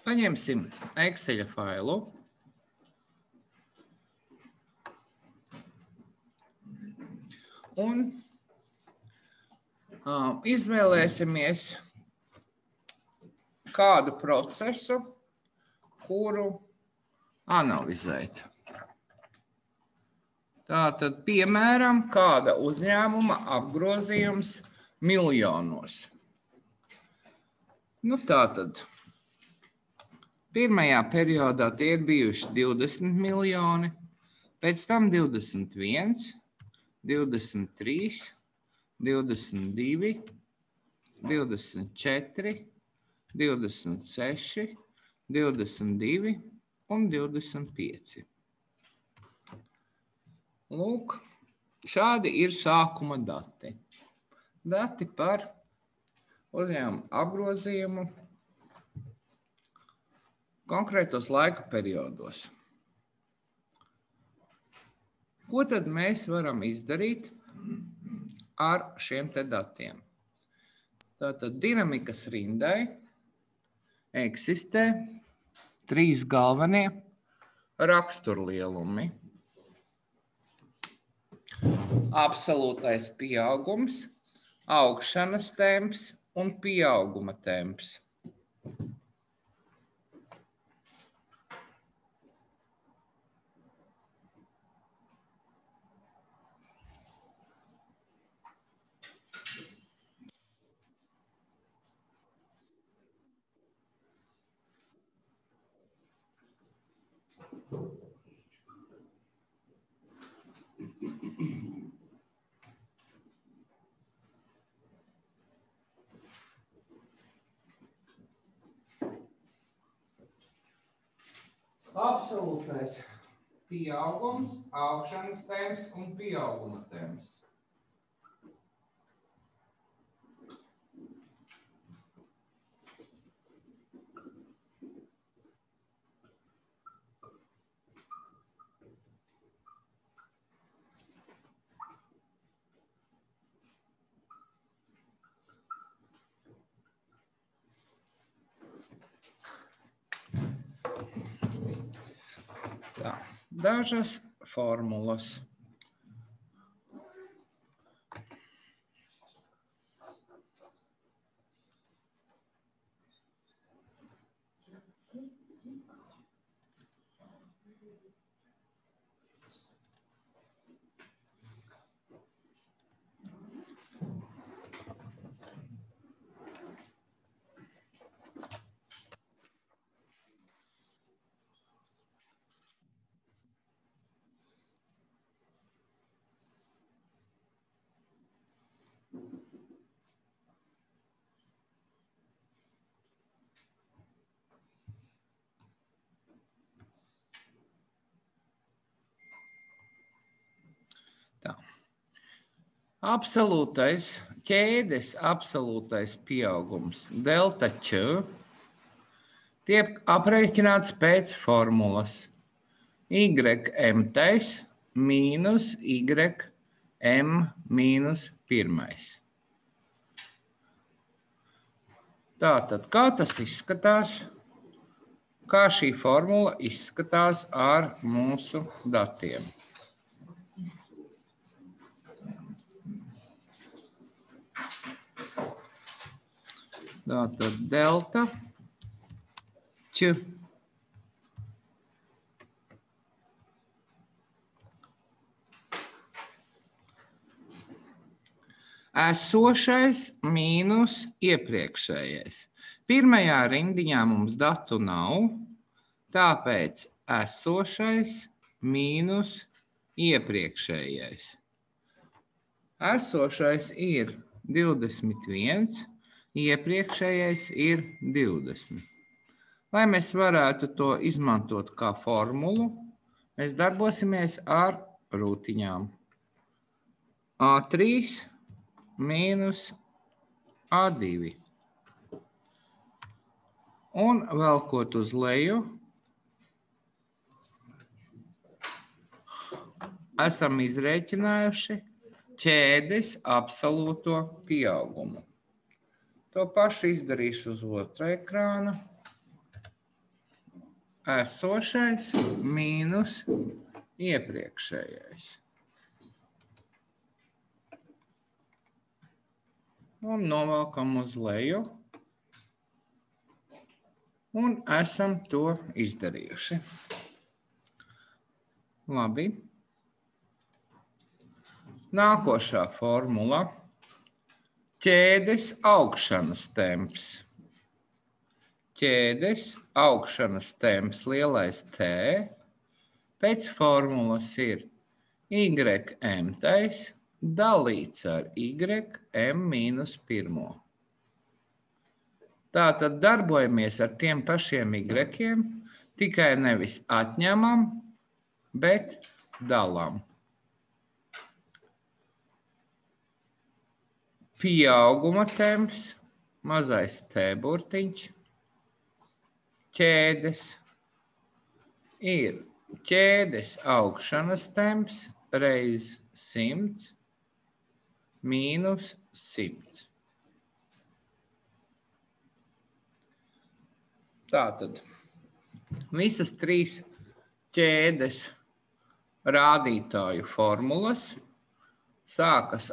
Paņemsim Excel failu. Un izvēlēsimies kādu procesu, kuru analizēt. Tātad, piemēram, kāda uzņēmuma apgrozījums miljonos. Nu, tātad, pirmajā periodā tie ir bijuši 20 miljoni, pēc tam 21, 23, 22, 24, 26, 22 un 25. Lūk, šādi ir sākuma dati. Dati par uzņēmumu apgrozījumu konkrētos laika periodos. Ko tad mēs varam izdarīt ar šiem te datiem? Tātad dinamikas rindai eksistē 3 galvenie raksturlielumi. Absolūtais pieaugums, augšanas temps un pieauguma temps. Absolūtais pieaugums, augšanas temps un pieauguma temps. Tā, dažas formulas. Tā. Absolūtais ķēdes absolūtais pieaugums delta Č tiek aprēķināts pēc formulas YM mīnus YM mīnus 1. Tātad, kā tas izskatās? Kā šī formula izskatās ar mūsu datiem? Tātad delta Č esošais mīnus iepriekšējais. Pirmajā rindiņā mums datu nav, tāpēc esošais mīnus iepriekšējais. Esošais ir 21, iepriekšējais ir 20. Lai mēs varētu to izmantot kā formulu, mēs darbosimies ar rūtiņām. A3 mīnus A2. Un velkot uz leju, esam izrēķinājuši ķēdes absolūto pieaugumu. To pašu izdarīšu uz otra ekrāna. esošais mīnus iepriekšējais. Un novelkam uz leju. Un esam to izdarījuši. Labi. Nākošā formula. Ķēdes augšanas temps. Ķēdes augšanas temps lielais T pēc formulas ir YM dalīts ar YM mīnus 1. Tātad darbojamies ar tiem pašiem Y, tikai nevis atņemam, bet dalām. Pieauguma temps, mazais T burtiņš, ķēdes ir ķēdes augšanas temps reiz 100 mīnus 100. Tātad visas trīs ķēdes rādītāju formulas sākas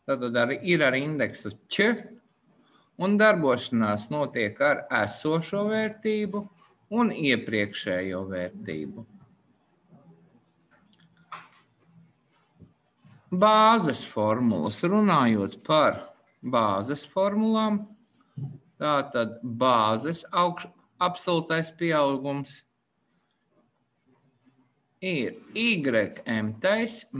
ir ar indeksu Č, un darbošanās notiek ar esošo vērtību un iepriekšējo vērtību. Bāzes formulas, runājot par bāzes formulām, tātad bāzes absolūtais pieaugums ir YM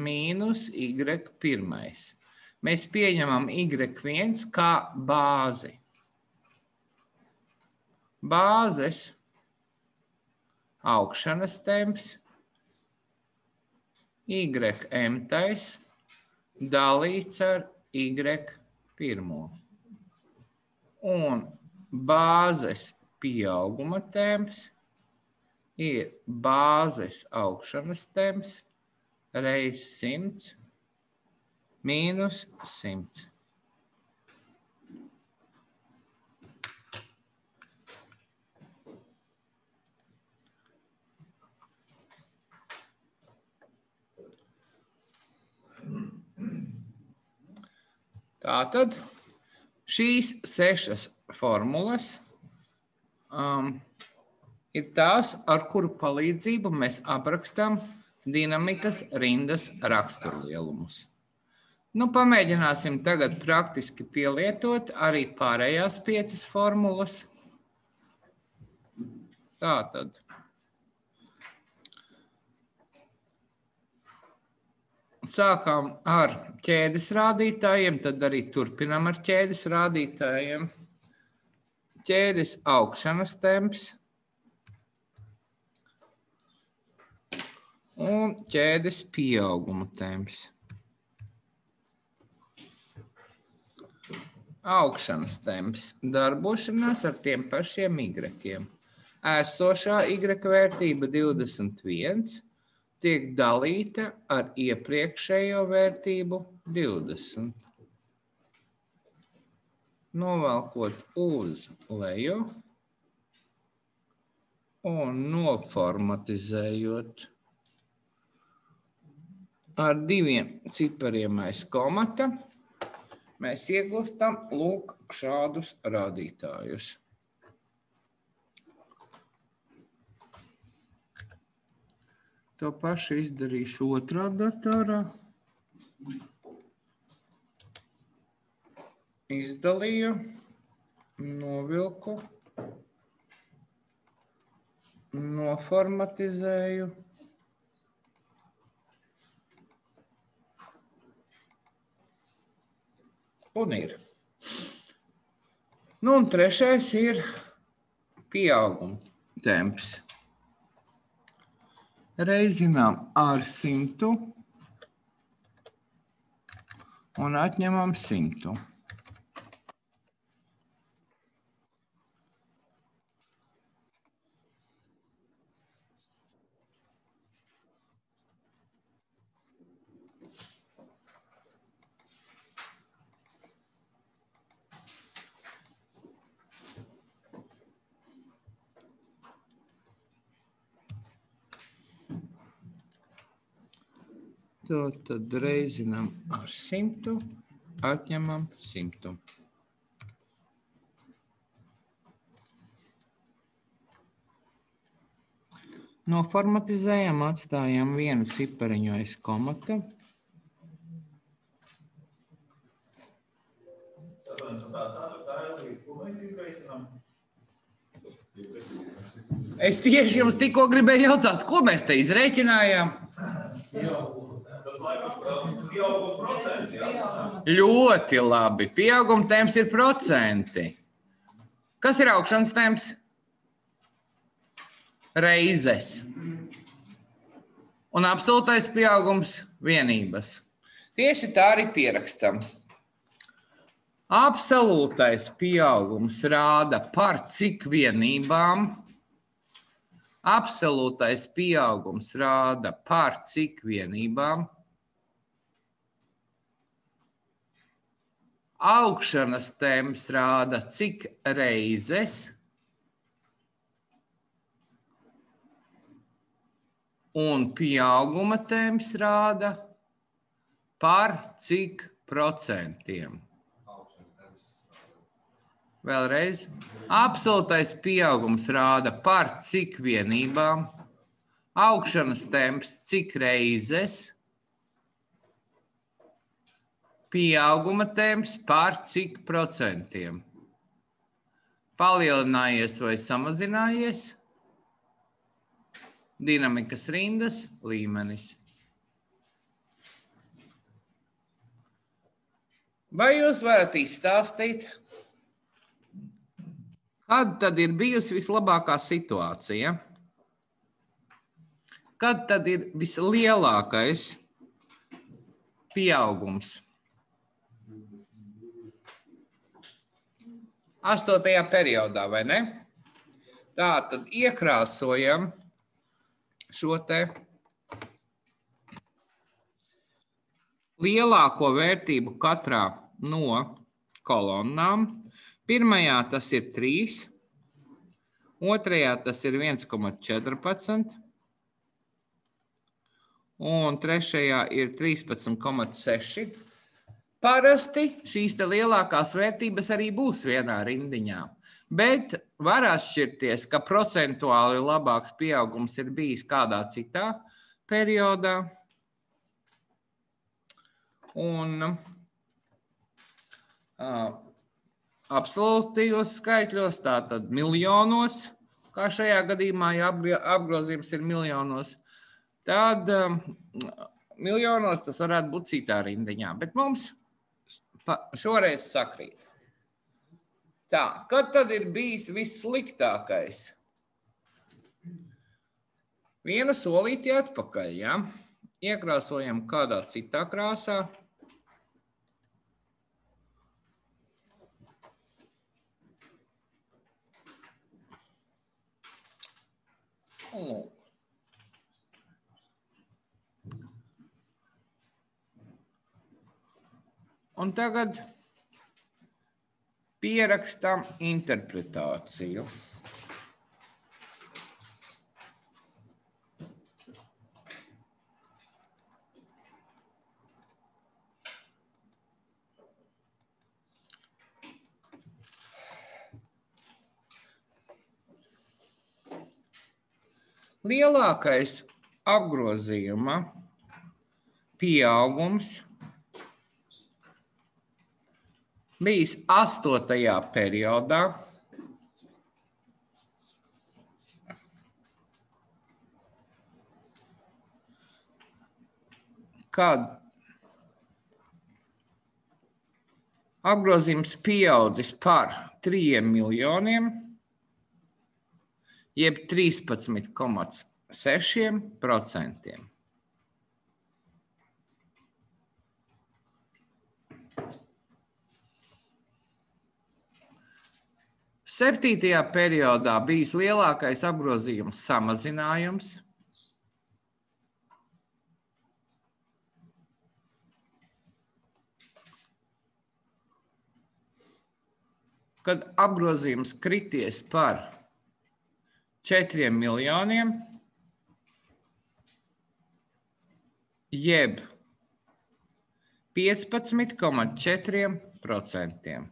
mīnus Y1. Mēs pieņemam Y1 kā bāzi. Bāzes augšanas temps YM dalīts ar Y1. Un bāzes pieauguma temps ir bāzes augšanas temps reiz 100 mīnus 100. Tātad šīs 6 formulas ir tās, ar kuru palīdzību mēs aprakstām dinamikas rindas raksturlielumus. Pamēģināsim tagad praktiski pielietot arī pārējās 5 formulas. Tātad. Sākām ar ķēdes rādītājiem, tad arī turpinām ar ķēdes rādītājiem. Ķēdes augšanas temps un ķēdes pieauguma temps. Augšanas temps darbošanās ar tiem pašiem Y. Esošā Y vērtība 21 tiek dalīta ar iepriekšējo vērtību 20. Novelkot uz leju un noformatizējot ar 2 cipariem aiz komata, mēs iegūstam lūk šādus rādītājus. To pašu izdarīšu otrā datorā. Izdalīju, novilku, noformatizēju. Un ir. Un trešais ir pieauguma temps. Reizinām ar 100 un atņemam 100. tad reizinām ar 100, atņemam 100. Noformatizējam, atstājam vienu cipariņu aiz komata. Es tieši jums tikko gribēju jautāt, ko mēs te izrēķinājām? Pieauguma procents, jā. Ļoti labi. Pieauguma temps ir procenti. Kas ir augšanas temps? Reizes. Un absolūtais pieaugums vienības. Tieši tā arī pierakstam. Absolūtais pieaugums rāda par cik vienībām. Absolūtais pieaugums rāda par cik vienībām. Augšanas temps rāda cik reizes. Un pieauguma temps rāda par cik procentiem. Vēlreiz. Absolūtais pieaugums rāda par cik vienībām. Augšanas temps cik reizes. Pieauguma temps par cik procentiem. Palielinājies vai samazinājies. Dinamikas rindas līmenis. Vai jūs varat izstāstīt, kad tad ir bijusi vislabākā situācija? Kad tad ir vislielākais pieaugums? 8. periodā, vai ne? Tā tad iekrāsojam šo te lielāko vērtību katrā no kolonnām. Pirmajā tas ir 3, otrajā tas ir 1,14 un trešajā ir 13,6. Parasti šīs te lielākās vērtības arī būs vienā rindiņā. Bet var atšķirties, ka procentuāli labāks pieaugums ir bijis kādā citā periodā. Un absolūtajos skaitļos, tātad miljonos, kā šajā gadījumā, ja apgrozījums ir miljonos, tad miljonos tas varētu būt citā rindiņā. Bet mums šoreiz sakrīt. Tā, kad tad ir bijis vissliktākais? Viena solīti atpakaļ, ja? Iekrāsojam kādā citā krāsā. Un tagad pierakstam interpretāciju. Lielākais apgrozījuma pieaugums bijis 8. periodā, kad apgrozījums pieaudzis par 3 miljoniem, jeb 13,6%. Septītajā periodā bijis lielākais apgrozījums samazinājums. Kad apgrozījums krities par 4 miljoniem, jeb 15,4%.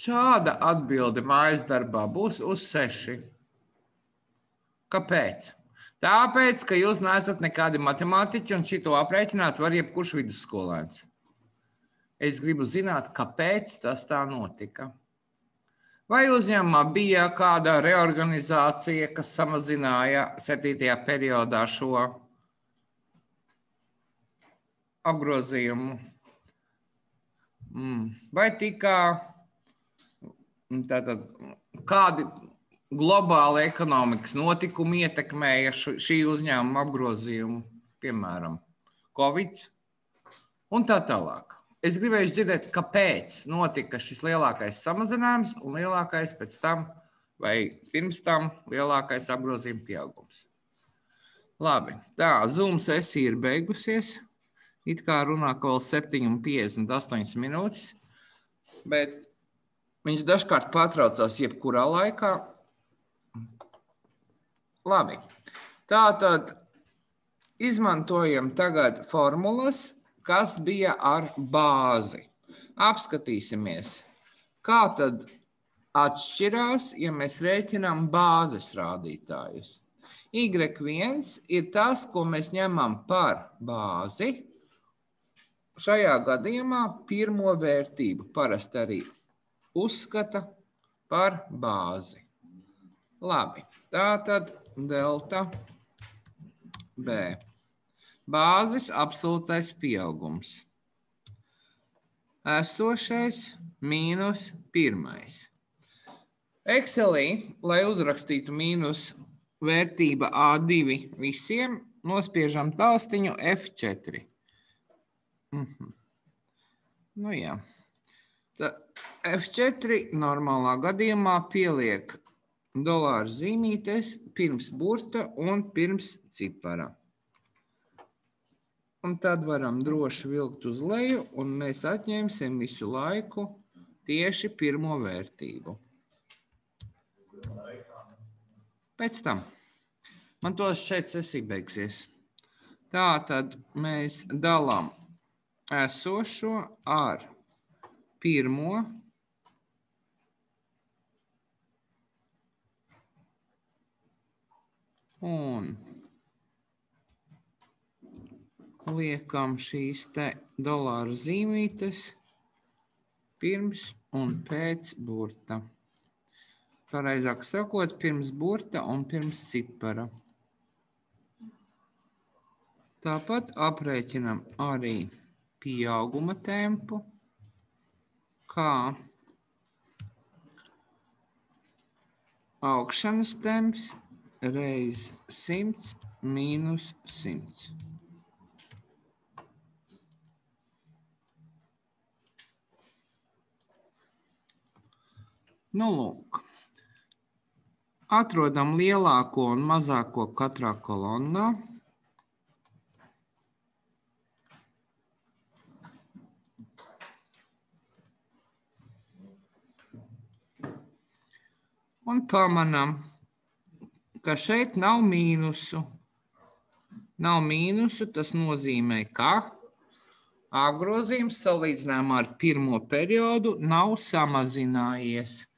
Šāda atbilde mājas darbā būs uz 6. Kāpēc? Tāpēc, ka jūs neesat nekādi matemātiķi un šito aprēķināt var jebkurš vidusskolēns. Es gribu zināt, kāpēc tas tā notika. Vai uzņēmumā bija kāda reorganizācija, kas samazināja 7. periodā šo apgrozījumu? Vai tika tātad, kādi globāli ekonomikas notikumi ietekmēja šī uzņēmuma apgrozījumu, piemēram, Covid un tā tālāk? Es gribēju dzirdēt, kāpēc notika šis lielākais samazinājums un lielākais pēc tam vai pirms tam lielākais apgrozījuma pieaugums. Labi, tā, Zoom sesija ir beigusies. It kā runā, ka vēl 7:58 minūtes, bet viņš dažkārt pārtraucās jebkurā laikā. Labi, tātad izmantojam tagad formulas, kas bija ar bāzi. Apskatīsimies, kā tad atšķirās, ja mēs rēķinām bāzes rādītājus. Y1 ir tas, ko mēs ņemam par bāzi. Šajā gadījumā pirmo vērtību parasti arī uzskata par bāzi. Labi, tātad delta B. Bāzes absolūtais pieaugums. Esošais mīnus 1. Excelī, lai uzrakstītu mīnus vērtība A2 visiem, nospiežam taustiņu F4. Nu jā. F4 normālā gadījumā pieliek dolāru zīmītes pirms burta un pirms cipara. Un tad varam droši vilkt uz leju, un mēs atņemsim visu laiku tieši pirmo vērtību. Pēc tam. Man tos šeit sesija beigsies. Tā tad mēs dalām esošo ar pirmo un liekam šīs te dolāru zīmītes pirms un pēc burta. Pareizāk sakot, pirms burta un pirms cipara. Tāpat aprēķinam arī pieauguma tempu, kā augšanas temps reiz 100 mīnus 100. Nu, lūk. Atrodam lielāko un mazāko katrā kolonnā. Un pamanām, ka šeit nav mīnusu. Nav mīnusu, tas nozīmē, ka apgrozījums salīdzinājumā ar pirmo periodu nav samazinājies.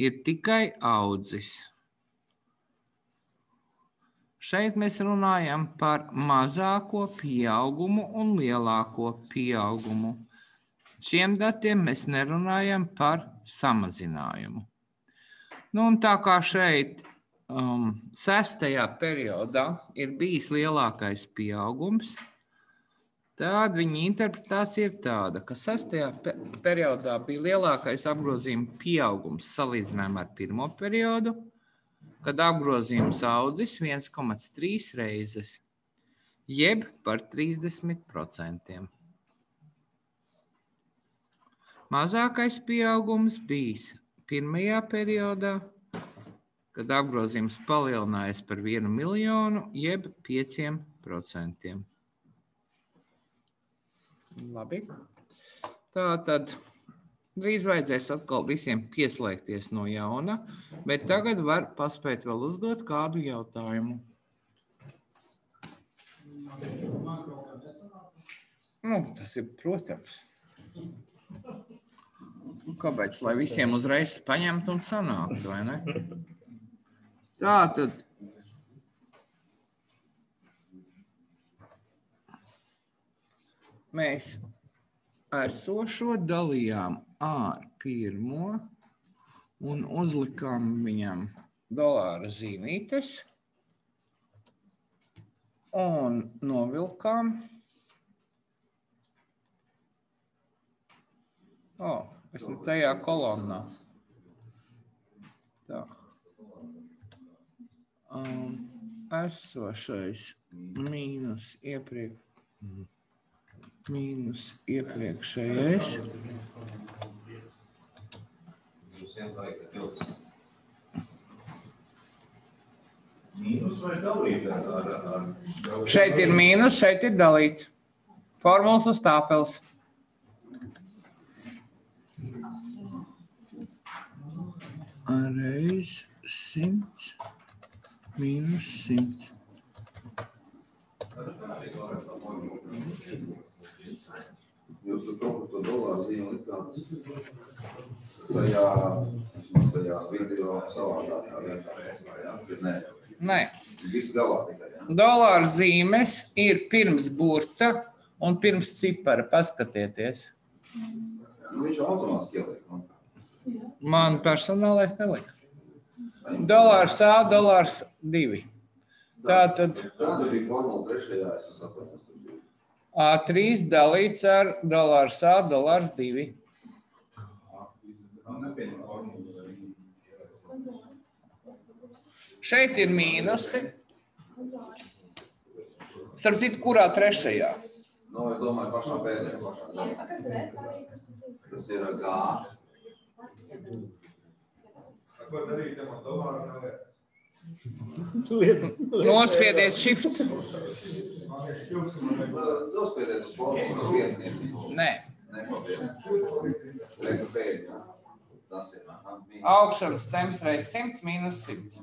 Ir tikai audzis. Šeit mēs runājam par mazāko pieaugumu un lielāko pieaugumu. Šiem datiem mēs nerunājam par samazinājumu. Nu, un tā kā šeit 6. periodā ir bijis lielākais pieaugums, tad viņa interpretācija ir tāda, ka 6. periodā bija lielākais apgrozījuma pieaugums salīdzinājumā ar pirmo periodu, kad apgrozījums audzis 1,3 reizes, jeb par 30%. Mazākais pieaugums bijis pirmajā periodā, kad apgrozījums palielinājies par 1 miljonu, jeb 5%. Labi. Tātad Drīz vajadzēs atkal visiem pieslēgties no jauna, bet tagad var paspēt vēl uzdot kādu jautājumu. Nu, tas ir, protams. Kāpēc? Lai visiem uzreiz paņemtu un sanāktu, vai ne? Tātad. Mēs esošo dalījām ar pirmo un uzlikām viņam dolāra zīmītes un novilkām. Esmu tajā kolonnā. Tā. Esošais mīnus iepriekšējais. Mīnus vai dalīt ar... Šeit ir mīnus, šeit ir dalīts. Formulas uz tāpeles. Reiz 100 mīnus 100. Jūs tur kaut to dolāru zīmi likāt tajā video savādākā vienkāršā, bet nē. Nē. Viss galā tikai, jā? Dolāra zīmes ir pirms burta un pirms cipara. Paskatieties. Viņš automātiski ieliek. Man personālais nelika. Dolārs A, dolārs 2. Tātad Kāda bija formula trešajā? A3 dalīts ar dolārs A, dolārs 2. Šeit ir mīnusi. Starp citu, kurā trešajā? Nu, es domāju, pašām pēdējām. Tas ir G. Ko darīt, ja man dolāru nevajag? Nospiediet shift. Nospiediet uz formulas viesniecību. Nē. Reku pēdējā. Tas ir. Augšanas temps reiz 100 mīnus 100.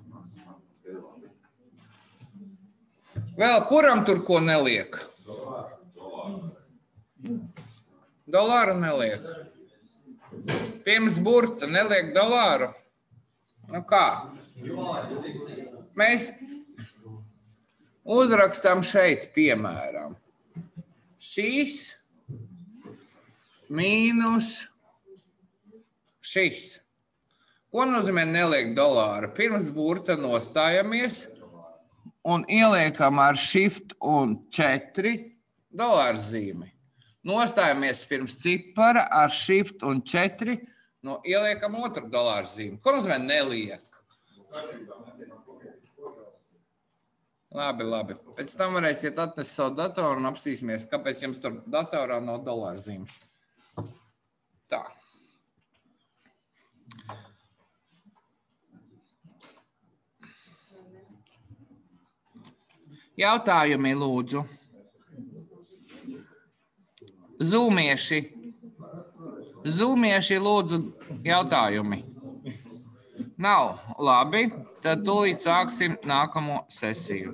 Vēl kuram tur ko neliek? Dolāru neliek. Pirms burta neliek dolāru. Nu kā? Mēs uzrakstam šeit, piemēram, šīs mīnus šis. Ko nozīmē neliek dolāru? Pirms burta nostājamies un ieliekam ar shift un 4 dolāru zīmi. Nostājamies pirms cipara ar shift un 4, ieliekam otru dolāru zīmi. Ko nozīmē neliek? Labi. Pēc tam varēsiet atnest savu datoru un apsīsimies, kāpēc jums tur datorā nav dolāru zīmes. Tā. Jautājumi lūdzu. Zūmieši lūdzu jautājumi. Nav. Labi, tad tūlīt sāksim nākamo sesiju.